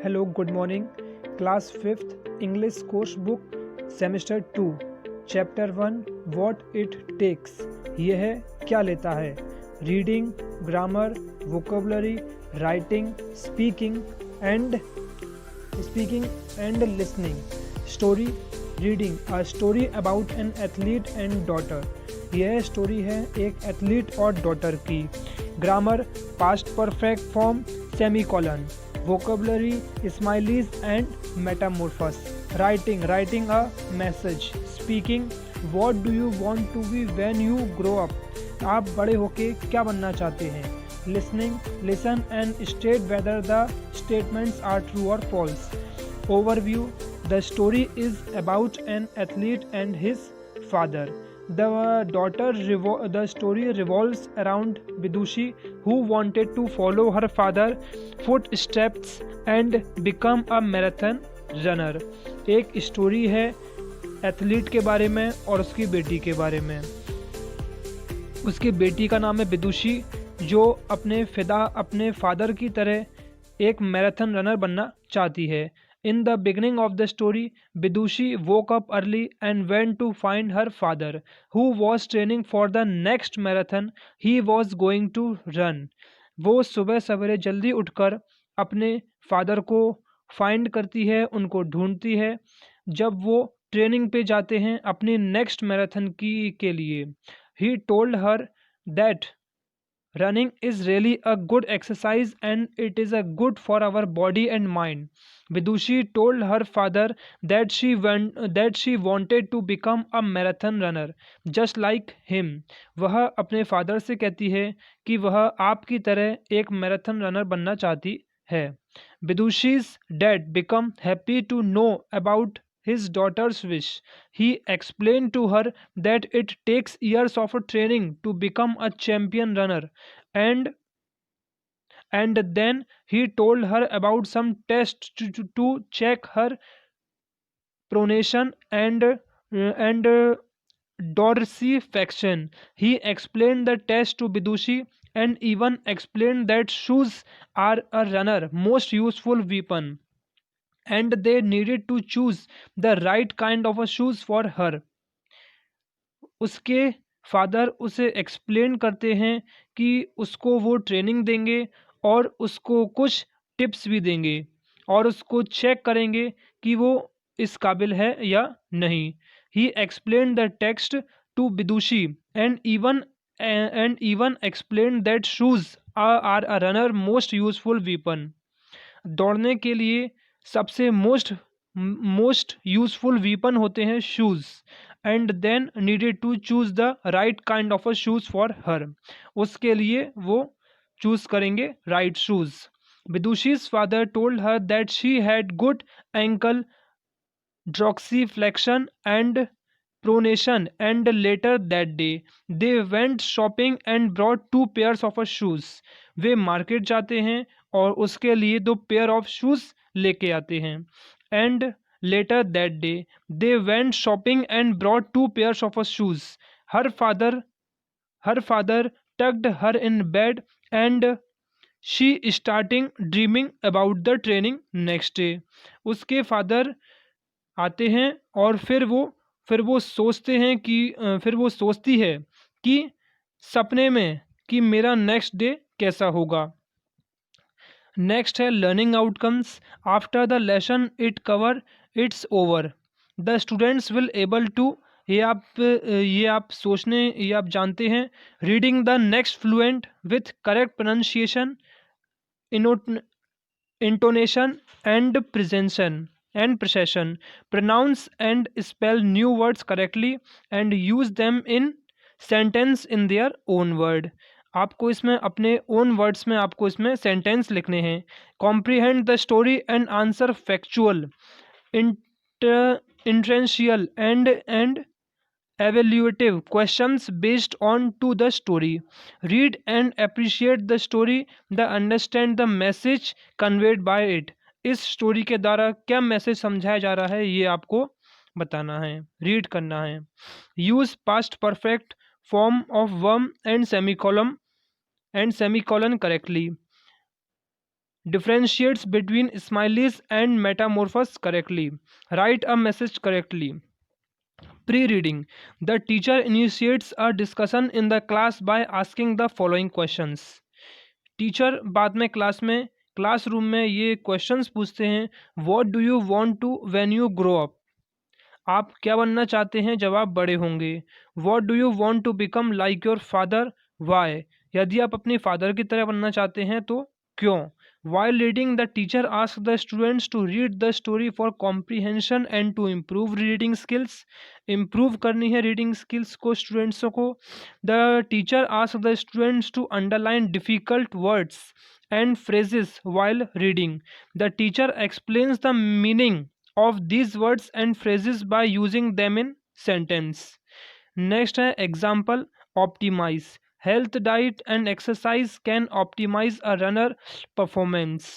hello, good morning. Class 5th English course book Semester 2 Chapter 1 What it takes. यह है क्या लेता है. Reading, grammar, vocabulary, writing, speaking and listening. Story, reading a story about an athlete and daughter. यह story है एक athlete और daughter की. Grammar, past perfect form, semicolon. Vocabulary, smileys and metamorphs. Writing a message. Speaking, what do you want to be when you grow up. आप बड़े होके क्या बनना चाहते हैं. Listening, listen and state whether the statements are true और false. Overview, the story is about an athlete and his father. The story revolves around Vidushi, who wanted to follow her father's footsteps and become a marathon runner. एक story है athlete के बारे में और उसकी बेटी के बारे में. उसकी बेटी का नाम है विदुषी, जो अपने फादर की तरह एक मैराथन रनर बनना चाहती है. In the beginning of the story, Vidushi woke up early and went to find her father, who was training for the next marathon he was going to run. वो सुबह सवेरे जल्दी उठकर अपने फादर को फाइंड करती है, उनको ढूंढती है जब वो ट्रेनिंग पे जाते हैं अपनी नेक्स्ट मैराथन के लिए. He told her that running is really a good exercise and it is a good for our body and mind. Vidushi told her father that she wanted to become a marathon runner just like him. वह अपने father से कहती है कि वह आपकी तरह एक मैराथन रनर बनना चाहती है. Vidushi's dad became happy to know about his daughter's wish. He explained to her that it takes years of training to become a champion runner, and then he told her about some tests to check her pronation and dorsiflexion. He explained the test to Vidushi and even explained that shoes are a runner most useful weapon, and they needed to choose the right kind of a shoes for her. उसके father उसे explain करते हैं कि उसको वो training देंगे और उसको कुछ टिप्स भी देंगे और उसको चेक करेंगे कि वो इस काबिल है या नहीं. He explain the text to Vidushi and even explain that shoes are a runner most useful weapon. दौड़ने के लिए सबसे मोस्ट यूजफुल वीपन होते हैं shoes. And then needed to choose the right kind of a shoes for her. उसके लिए वो choose करेंगे right shoes. Vidushi's father told her that she had good ankle dorsiflexion and pronation, and later that day they went shopping and brought 2 pairs of shoes. Way market जाते हैं और उसके लिए 2 pair of shoes लेके आते हैं. and later that day they went shopping and brought 2 pairs of shoes. her father tucked her in bed and she starting dreaming about the training next day. उसके father आते हैं और फिर वो सोचती है कि सपने में कि मेरा नेक्स्ट डे कैसा होगा. नेक्स्ट है learning outcomes. After the lesson it cover it's over. The students will able to, ये आप जानते हैं. Reading the next fluent with correct pronunciation, intonation and precision. Pronounce and spell new words correctly and use them in sentence in their own word. आपको इसमें अपने own words में आपको इसमें sentence लिखने हैं. Comprehend the story and answer factual, inferential and evaluative questions based on to the story. Read and appreciate the story, understand the message conveyed by it. इस story के द्वारा क्या मैसेज समझाया जा रहा है ये आपको बताना है, रीड करना है. Use past perfect form of worm and semicolon correctly. differentiates between smileys and metamorphose correctly, write a message correctly. Pre-reading. The teacher initiates a discussion in the class by asking the following questions. Teacher बाद में classroom में ये questions पूछते हैं. What do you want to when you grow up? आप क्या बनना चाहते हैं जब आप बड़े होंगे? What do you want to become like your father? Why? यदि आप अपने फादर की तरह बनना चाहते हैं तो क्यों? While reading, the teacher asks the students to read the story for comprehension and to improve reading skills. Improve करनी है reading skills को स्टूडेंट्सों को. The teacher asks the students to underline difficult words and phrases while reading. The teacher explains the meaning of these words and phrases by using them in sentence. Next है example. Optimize. Health, diet and exercise can optimize a runner performance.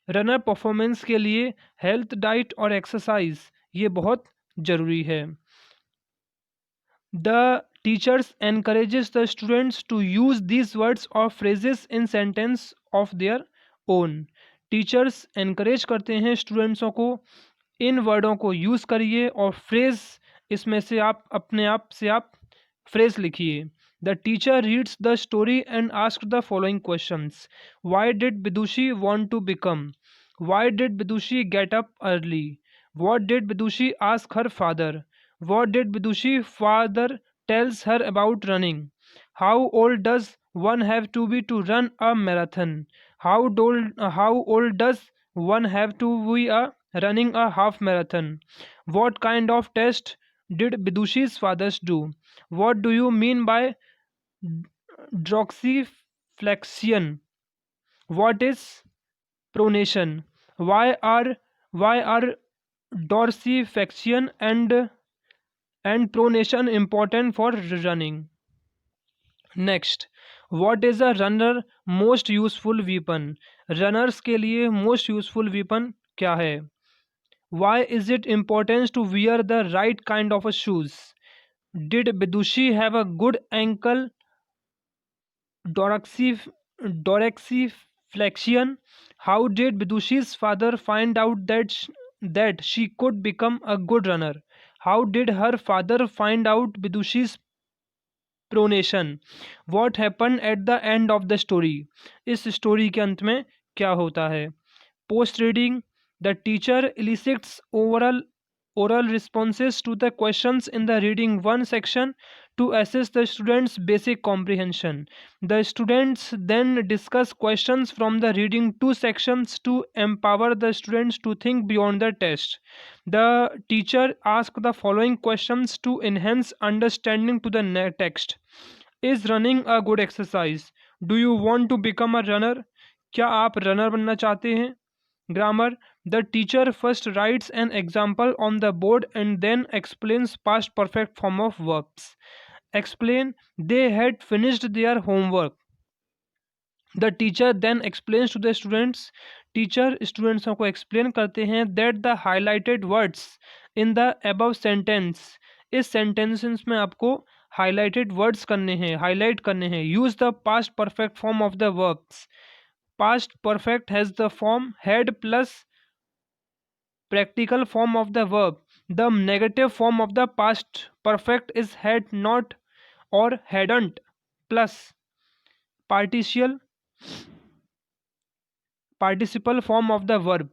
Runner performance के लिए health, diet और exercise ये बहुत ज़रूरी है. The teachers encourages the students to use these words और phrases in sentence of their own. Teachers encourage करते हैं स्टूडेंट्सों को इन वर्डों को यूज़ करिए और फ्रेज इसमें से आप अपने आप से आप फ्रेज लिखिए. The teacher reads the story and asks the following questions. Why did Bidushi want to become? Why did Bidushi get up early? What did Bidushi ask her father? What did Bidushi father tells her about running? How old does one have to be to run a marathon? How old does one have to be running a half marathon? What kind of test did Bidushi's fathers do? What do you mean by dorsiflexion? What is pronation? Why are dorsiflexion and pronation important for running? Next, what is a runner most useful weapon? Runners के लिए most useful weapon क्या है? Why is it important to wear the right kind of a shoes? Did Bidushi have a good ankle dorsiflexion? How did Bidushi's father find out that she could become a good runner? How did her father find out Bidushi's pronation? What happened at the end of the story? इस story के अंत में क्या होता है? Post reading. The teacher elicits oral responses to the questions in the reading 1 section to assess the students' basic comprehension. The students then discuss questions from the reading 2 sections to empower the students to think beyond the test. The teacher asks the following questions to enhance understanding to the text. Is running a good exercise? Do you want to become a runner? क्या आप runner बनना चाहते हैं? Grammar. The teacher first writes an example on the board and then explains past perfect form of verbs. Explain. They had finished their homework. The teacher then explains to the students. Teacher स्टूडेंट्सों को explain करते हैं that the highlighted words in the above sentence. इस sentences में आपको highlighted words करने हैं, highlight करने हैं. Use the past perfect form of the verbs. Past perfect has the form had plus practical form of the verb. The negative form of the past perfect is had not or hadn't plus participle form of the verb.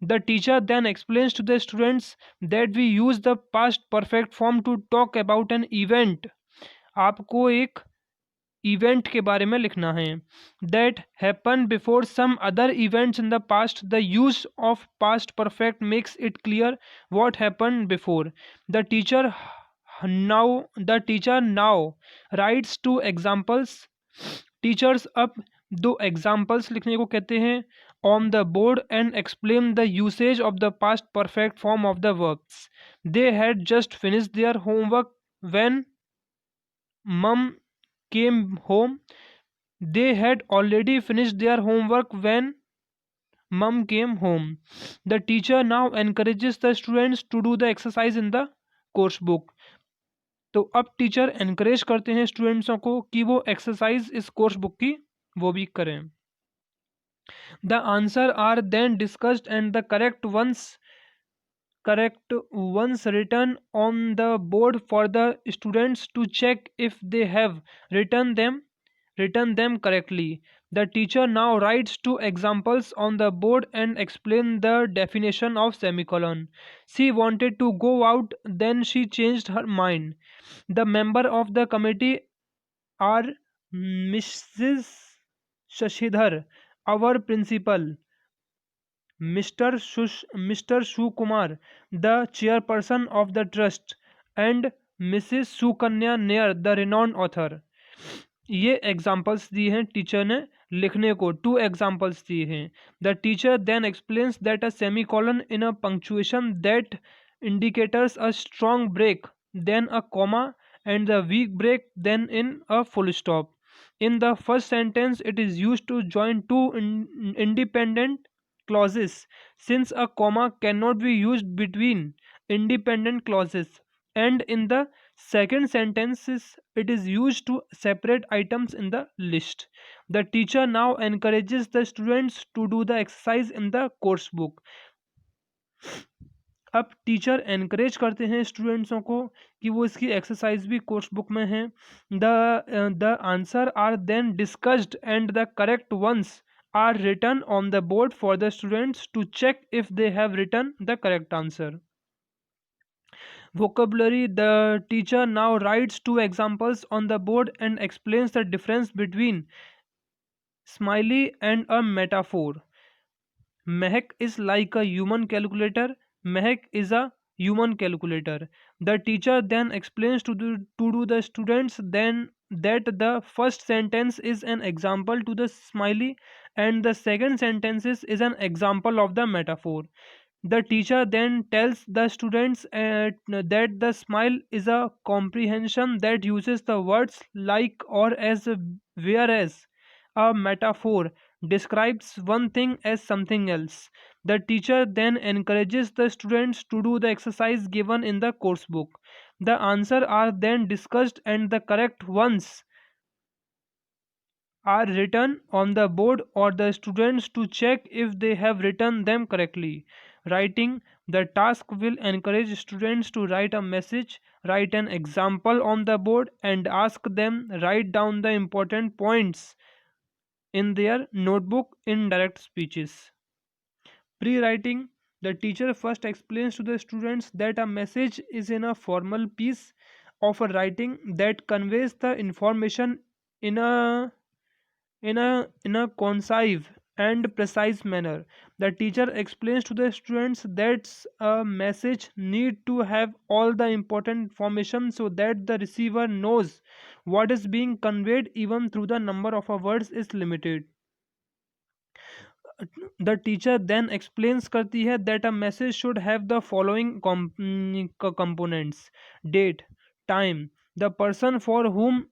The teacher then explains to the students that we use the past perfect form to talk about an event. आपको एक event के बारे में लिखना है. That happen before some other events in the past. The use of past perfect makes it clear what happen before. The teacher now writes 2 examples. टीचर्स अब 2 examples लिखने को कहते हैं on the board and explain the usage of the past perfect form of the verbs. They had just finished their homework when mum came home. They had already finished their homework when mum came home. The teacher now encourages the students to do the exercise in the course book. तो अब teacher encourage करते हैं स्टूडेंट्सों को कि वो exercise इस course book की वो भी करें. The answer are then discussed and the correct ones written on the board for the students to check if they have written them correctly. The teacher now writes two examples on the board and explain the definition of semicolon. She wanted to go out, then she changed her mind. The member of the committee are Mrs. Shashidhar, our principal, Mr. Shukumar, the chairperson of the trust, and Mrs. Sukanya Nair, the renowned author. ये examples दिए हैं teacher ने लिखने को, to examples दिए हैं. The teacher then explains that a semicolon in a punctuation that indicators a strong break, then a comma, and the weak break, then in a full stop. In the first sentence, it is used to join two independent clauses, since a comma cannot be used between independent clauses. And in the second sentences, it is used to separate items in the list. The teacher now encourages the students to do the exercise in the course book. अब teacher encourage करते हैं स्टूडेंट्सों को कि वो इसकी exercise भी course book में है. The answer are then discussed and the correct ones are written on the board for the students to check if they have written the correct answer. Vocabulary. The teacher now writes two examples on the board and explains the difference between smiley and a metaphor. Mehak is like a human calculator. Mehak is a human calculator. The teacher then explains to the students then that the first sentence is an example to the smiley and the second sentence is an example of the metaphor. The teacher then tells the students that the smile is a comprehension that uses the words like or as, whereas a metaphor describes one thing as something else. The teacher then encourages the students to do the exercise given in the course book. The answers are then discussed and the correct ones are written on the board or the students to check if they have written them correctly. Writing. The task will encourage students to write a message, write an example on the board, and ask them write down the important points in their notebook in direct speeches. Pre-writing. The teacher first explains to the students that a message is in a formal piece of a writing that conveys the information in a concise and precise manner. The teacher explains to the students that a message need to have all the important information so that the receiver knows what is being conveyed even though the number of words is limited. The teacher then explains करती है that a message should have the following components: date, time, the person for whom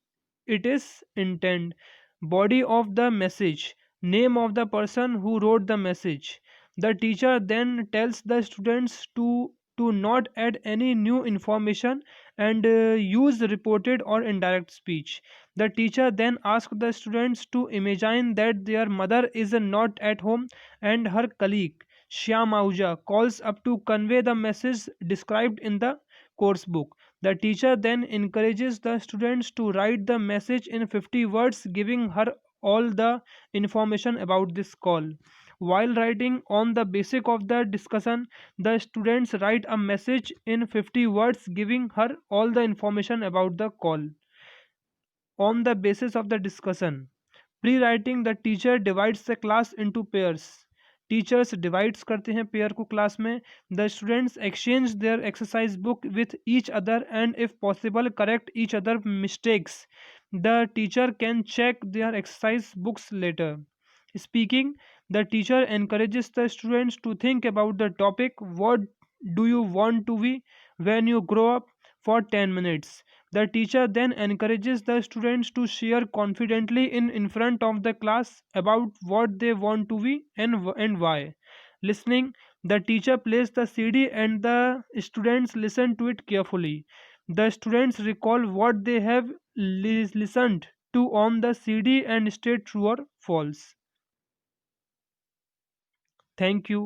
it is intended, body of the message, name of the person who wrote the message. The teacher then tells the students to not add any new information and use reported or indirect speech. The teacher then asks the students to imagine that their mother is not at home and her colleague Shyam Ahuja calls up to convey the message described in the course book. The teacher then encourages the students to write the message in 50 words, giving her all the information about this call. While writing on the basis of the discussion, the students write a message in 50 words, giving her all the information about the call. On the basis of the discussion. Pre-writing. The teacher divides the class into pairs. Teachers divides करते हैं pair को class में. The students exchange their exercise book with each other and if possible correct each other mistakes. The teacher can check their exercise books later. Speaking. The teacher encourages the students to think about the topic what do you want to be when you grow up for 10 minutes. The teacher then encourages the students to share confidently in front of the class about what they want to be and why. Listening. The teacher plays the CD and the students listen to it carefully. The students recall what they have listened to on the CD and state true or false. Thank you.